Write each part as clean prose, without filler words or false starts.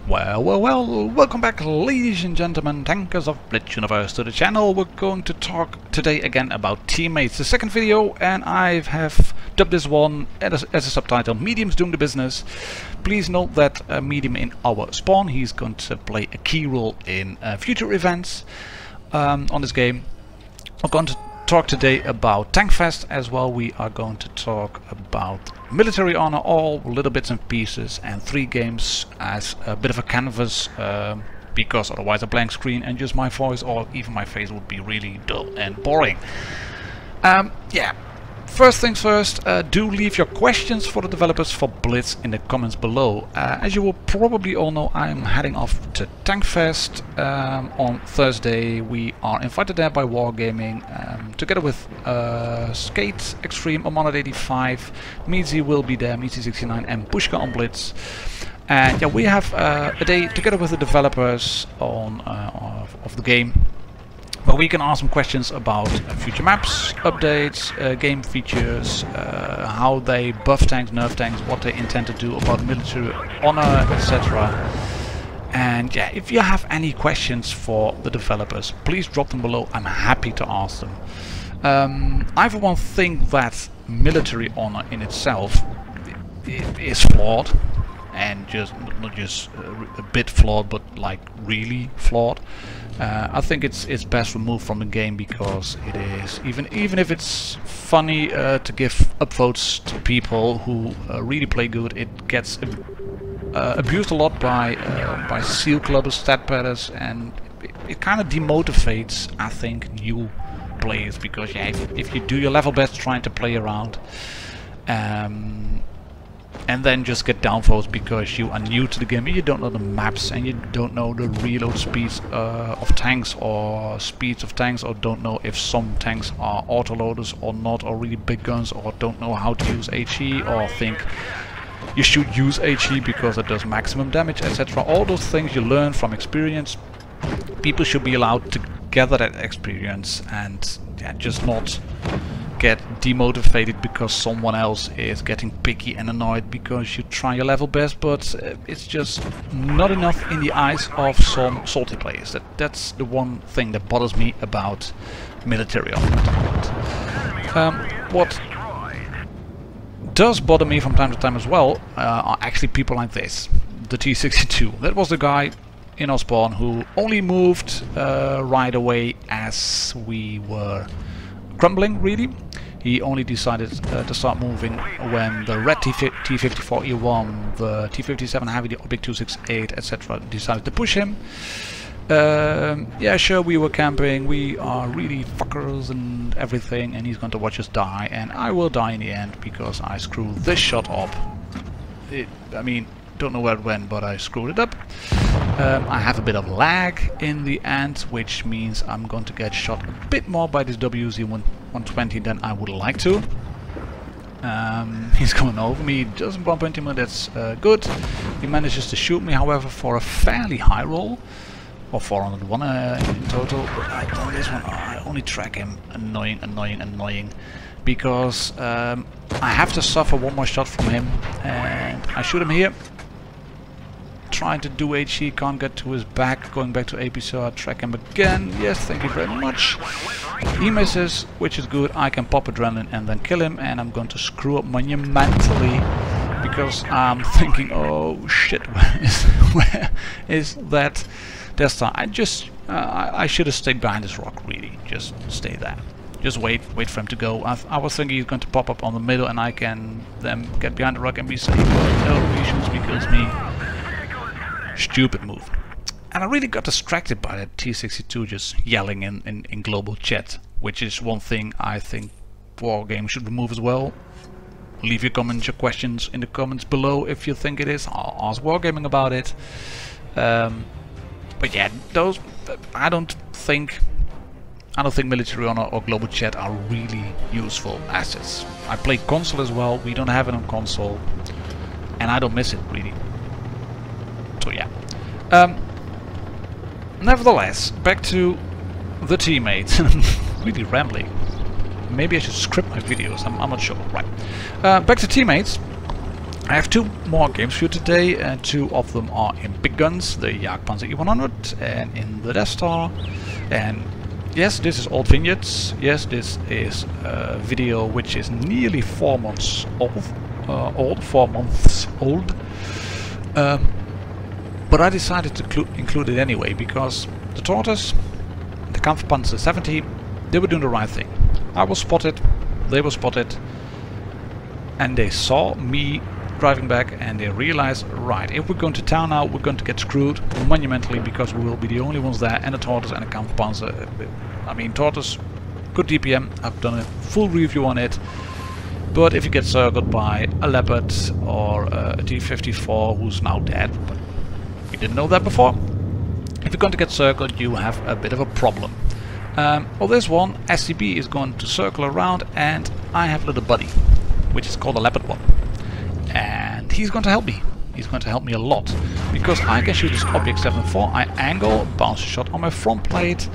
Well, welcome back ladies and gentlemen, tankers of Blitz Universe to the channel. We're going to talk today again about teammates, the second video, and I have dubbed this one as a subtitle, Medium's Doing the Business. Please note that Medium in our spawn, he's going to play a key role in future events on this game. We're going to talk today about Tankfest as well. We are going to talk about military honor, all little bits and pieces, and 3 games as a bit of a canvas, because otherwise a blank screen and just my voice or even my face would be really dull and boring. Yeah, first things first, do leave your questions for the developers for Blitz in the comments below. As you will probably all know, I'm heading off to Tankfest on Thursday. We are invited there by Wargaming, together with Skate, Extreme, Omonad85, Mizi will be there, Mizi69 and Pushka on Blitz. And yeah, we have a day together with the developers on of the game, where we can ask some questions about future maps, updates, game features, how they buff tanks, nerf tanks, what they intend to do about military honor, etc. And yeah, if you have any questions for the developers, please drop them below. I'm happy to ask them. I for one think that military honor in itself is flawed, and not just a bit flawed, but like really flawed. I think it's best removed from the game, because it is, even if it's funny to give upvotes to people who really play good, it gets abused a lot by seal clubbers, stat padders, and it kind of demotivates, I think, new players, because yeah, if you do your level best trying to play around, and then just get downvotes because you are new to the game and you don't know the maps and you don't know the reload speeds of tanks, or speeds of tanks, or don't know if some tanks are autoloaders or not, or really big guns, or don't know how to use HE, or think you should use HE because it does maximum damage, etc. All those things you learn from experience. People should be allowed to gather that experience and yeah, just not get demotivated because someone else is getting picky and annoyed because you try your level best, but it's just not enough in the eyes of some salty players. That's the one thing that bothers me about military honor. What does bother me from time to time as well are actually people like this, the T62. That was the guy in our spawn who only moved right away as we were crumbling, really. He only decided to start moving when the red T54E1, the T57 Heavy, the Object 268, etc. decided to push him. Yeah, sure, we were camping, we are really fuckers and everything, and he's going to watch us die, and I will die in the end because I screwed this shot up. I mean, don't know where it went, but I screwed it up. I have a bit of lag in the end, which means I'm going to get shot a bit more by this WZ-120 than I would like to. He's coming over me, he doesn't bump into me, that's good. He manages to shoot me, however, for a fairly high roll, or 401 in total. But I done this one, I only track him. Annoying. Because I have to suffer one more shot from him, and I shoot him here. Trying to do HE, can't get to his back, going back to AP, so I track him again. Yes, thank you very much. He misses, which is good. I can pop adrenaline and then kill him, and I'm going to screw up monumentally because I'm thinking, oh shit, where is that Death Star? I should have stayed behind this rock, really. Just stay there. Just wait for him to go. I was thinking he's going to pop up on the middle and I can then get behind the rock and be safe, but no, he shoots me, kills me. Stupid move. And I really got distracted by that T62 just yelling in global chat, which is one thing I think Wargaming should remove as well. Leave your comments, your questions in the comments below if you think it is. I'll ask Wargaming about it. But yeah, those I don't think military honor or global chat are really useful assets. I play console as well. We don't have it on console, and I don't miss it really. So yeah. Nevertheless, back to the teammates. Really rambling. maybe I should script my videos, I'm not sure. Right. Back to teammates. I have 2 more games for you today, and 2 of them are in big guns, the Jagdpanzer E100 and in the Death Star. And yes, this is old vignettes. Yes, this is a video which is nearly 4 months old, 4 months old. But I decided to include it anyway, because the Tortoise, the Kampfpanzer 70, they were doing the right thing. I was spotted, they were spotted, and they saw me driving back, and they realized, right, if we're going to town now, we're going to get screwed monumentally, because we will be the only ones there, and the Tortoise and the Kampfpanzer. I mean, Tortoise, good DPM, I've done a full review on it, but if you get circled by a Leopard or a T-54 who's now dead, but we didn't know that before, if you're going to get circled, you have a bit of a problem. Well, this one, SCB is going to circle around, and I have a little buddy, which is called a Leopard 1. And he's going to help me. He's going to help me a lot, because I can shoot this Object 74. I angle, bounce a shot on my front plate.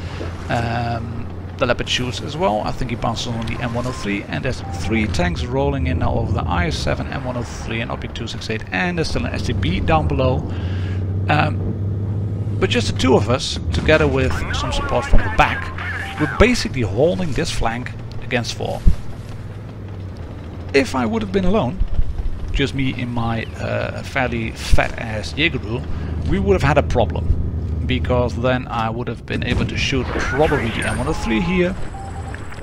The Leopard shoots as well. I think he bounces on the M103, and there's 3 tanks rolling in now over the IS-7, M103 and Object 268, and there's still an SCB down below. But just the 2 of us, together with some support from the back, we're basically holding this flank against 4. If I would have been alone, just me in my fairly fat-ass Jägerl, we would have had a problem, because then I would have been able to shoot probably the M103 here,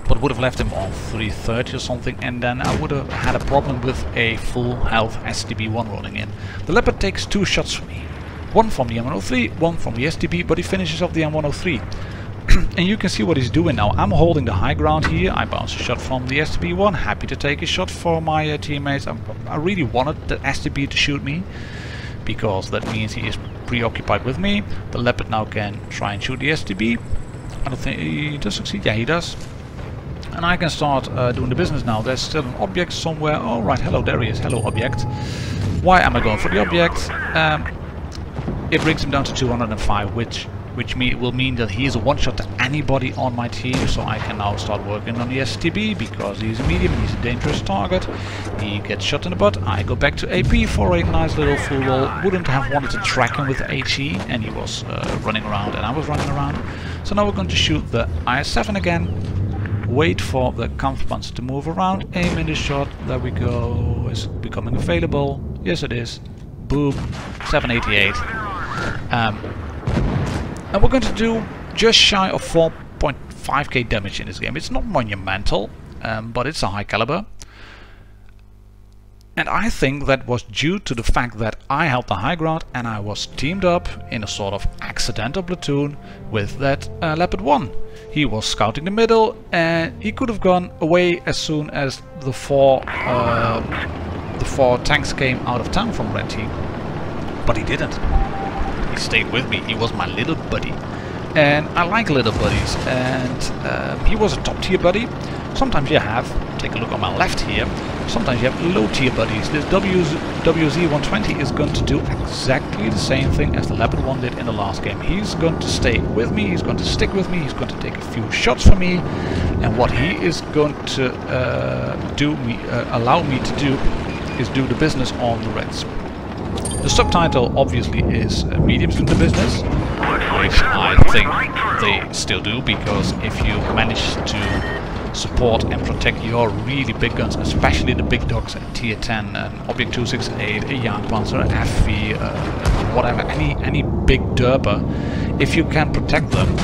but would have left him on 330 or something, and then I would have had a problem with a full health STB-1 rolling in. The Leopard takes 2 shots from me. 1 from the M103, 1 from the STB, but he finishes off the M103. And you can see what he's doing now. I'm holding the high ground here. I bounce a shot from the STB-1, happy to take a shot for my teammates. I really wanted the STB to shoot me, because that means he is preoccupied with me. The Leopard now can try and shoot the STB. I don't think he does succeed. Yeah, he does. And I can start doing the business now. There's still an object somewhere. Oh, right, hello, there he is. Hello, object. Why am I going for the object? It brings him down to 205, which will mean that he is a one-shot to anybody on my team, so I can now start working on the STB, because he's a medium and he's a dangerous target. He gets shot in the butt, I go back to AP for a nice little full roll. Wouldn't have wanted to track him with HE, and he was running around and I was running around. So now we're going to shoot the IS-7 again, wait for the Kampfpanzer to move around, aim in the shot, there we go, is becoming available, yes it is, boom, 788. And we're going to do just shy of 4.5k damage in this game. It's not monumental, but it's a high caliber. And I think that was due to the fact that I held the high ground and I was teamed up in a sort of accidental platoon with that Leopard 1. He was scouting the middle, and he could have gone away as soon as the four tanks came out of town from Red Team. But he didn't. He stayed with me. He was my little buddy, and I like little buddies, and he was a top tier buddy. Sometimes you have, take a look on my left here, sometimes you have low tier buddies. This WZ-120 is going to do exactly the same thing as the Leopard 1 did in the last game. He's going to stay with me, he's going to stick with me, he's going to take a few shots for me, and what he is going to allow me to do is do the business on the Reds. The subtitle obviously is mediums in the business, which I think they still do, because if you manage to support and protect your really big guns, especially the big dogs at tier 10, an Object 268, a Jagdpanzer, an FV, whatever, any big derper, if you can protect them,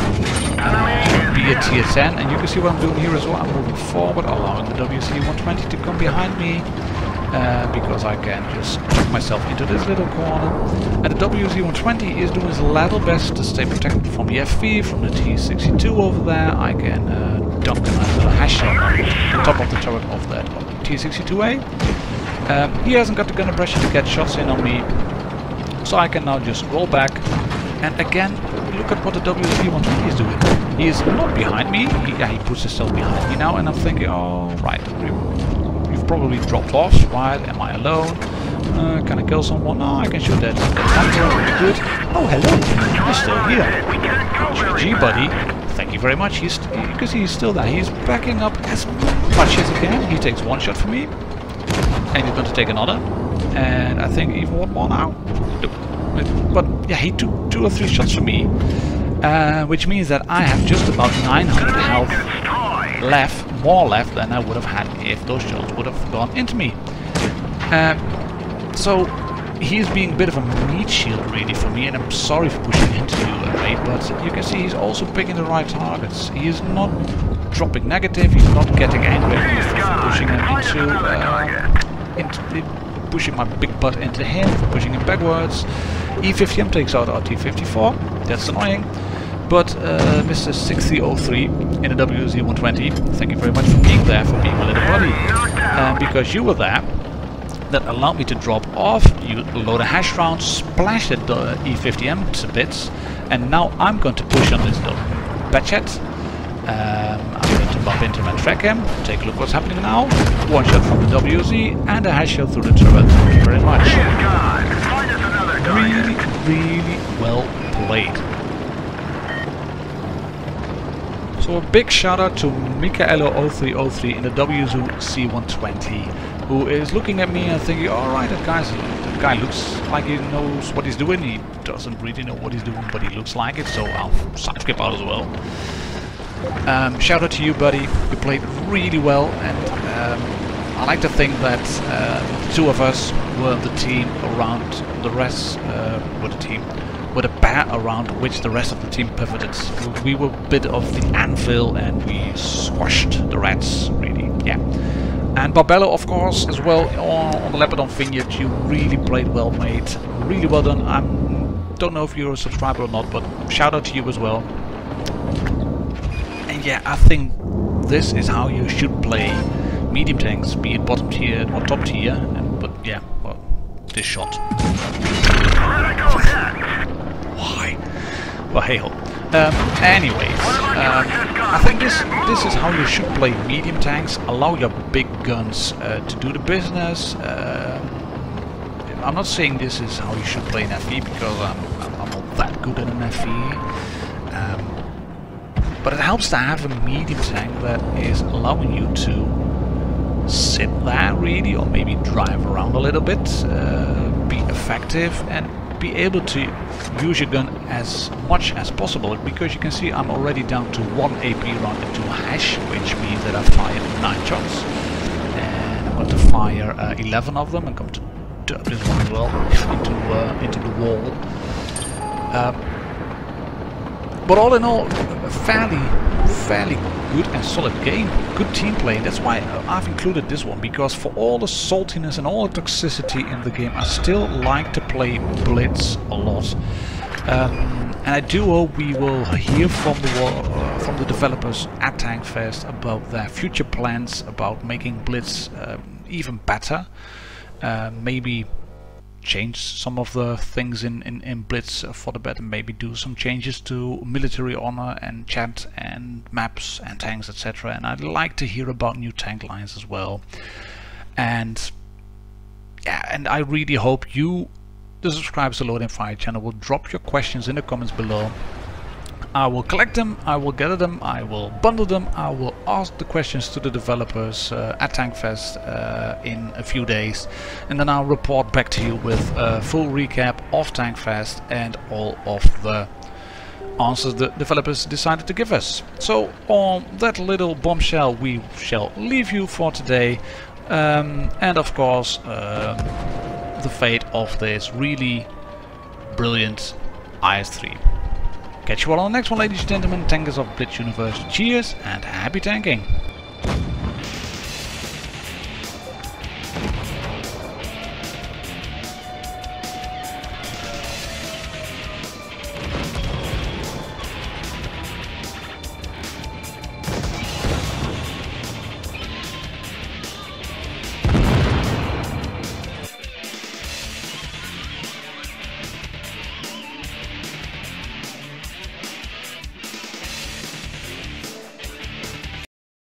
be a tier 10, and you can see what I'm doing here as well. I'm moving forward, allowing the WZ-120 to come behind me, because I can just tuck myself into this little corner. And the WZ-120 is doing his level best to stay protected from the FV, from the T-62 over there. I can dunk a nice little hash shot on the top of the turret of that T-62A. He hasn't got the gunner pressure to get shots in on me, so I can now just roll back. And again, look at what the WZ-120 is doing. He is not behind me. He puts himself behind me now, and I'm thinking, oh, right. You've probably dropped off, right? Am I alone? Can I kill someone? No, I can shoot that. Good. Oh, hello. You're still here. GG, buddy. Thank you very much. Because he's still there. He's backing up as much as he can. He takes one shot from me. And he's going to take another. And I think even one more now. But yeah, he took 2 or 3 shots from me. Which means that I have just about 900 health left. More left than I would have had if those shots would have gone into me. So he's being a bit of a meat shield really for me, and I'm sorry for pushing him to do that, right? But you can see he's also picking the right targets. He is not dropping negative, he's not getting angry at me for pushing him into pushing my big butt into him, for pushing him backwards. E50M takes out our T54, that's annoying. But Mr. 6303 in the WZ120, thank you very much for being there, for being a little buddy. Because you were there, that allowed me to drop off, you load a hash round, splash the E50M to bits, and now I'm going to push on this little batchet. I'm going to bump into him and track him. Take a look what's happening now. One shot from the WZ and a hash shot through the turret. Thank you very much. Really, really well played. So a big shout out to Michaelo0303 in the WZ120, who is looking at me and thinking, alright, that guy looks like he knows what he's doing. He doesn't really know what he's doing, but he looks like it, so I'll side skip out as well. Shout out to you, buddy. You played really well, and I like to think that the 2 of us were the team around the rest, were the pair around which the rest of the team pivoted. We were a bit of the anvil and we squashed the rats, really, yeah. And Barbello, of course, as well, on the Leopardon Vineyard, you really played well, mate. Really well done. I don't know if you're a subscriber or not, but shout out to you as well. And yeah, I think this is how you should play medium tanks, be it bottom tier or top tier. But yeah, well, this shot. Why? Well, hey ho. Anyways, I think this is how you should play medium tanks. Allow your big guns to do the business. I'm not saying this is how you should play an FE, because I'm not that good at an FE. But it helps to have a medium tank that is allowing you to sit there really, or maybe drive around a little bit, be effective, and be able to use your gun as much as possible. Because you can see I'm already down to 1 AP round into hash, which means that I've fired 9 shots, and I'm going to fire 11 of them and come to this one as well into the wall. But all in all, a fairly good and solid game, good team play. That's why I've included this one, because for all the saltiness and all the toxicity in the game, I still like to play Blitz a lot. And I do hope we will hear from the developers at Tankfest about their future plans about making Blitz even better. Maybe change some of the things in Blitz for the better, maybe do some changes to military honor and chat and maps and tanks, etc. And I'd like to hear about new tank lines as well. And yeah, and I really hope you, the subscribers to Loading Fire channel, will drop your questions in the comments below. I will collect them, I will gather them, I will bundle them, I will ask the questions to the developers at Tankfest in a few days, and then I'll report back to you with a full recap of Tankfest and all of the answers the developers decided to give us. So on that little bombshell we shall leave you for today, and of course the fate of this really brilliant IS-3. Catch you all on the next one, ladies and gentlemen, tankers of Blitz Universe. Cheers and happy tanking!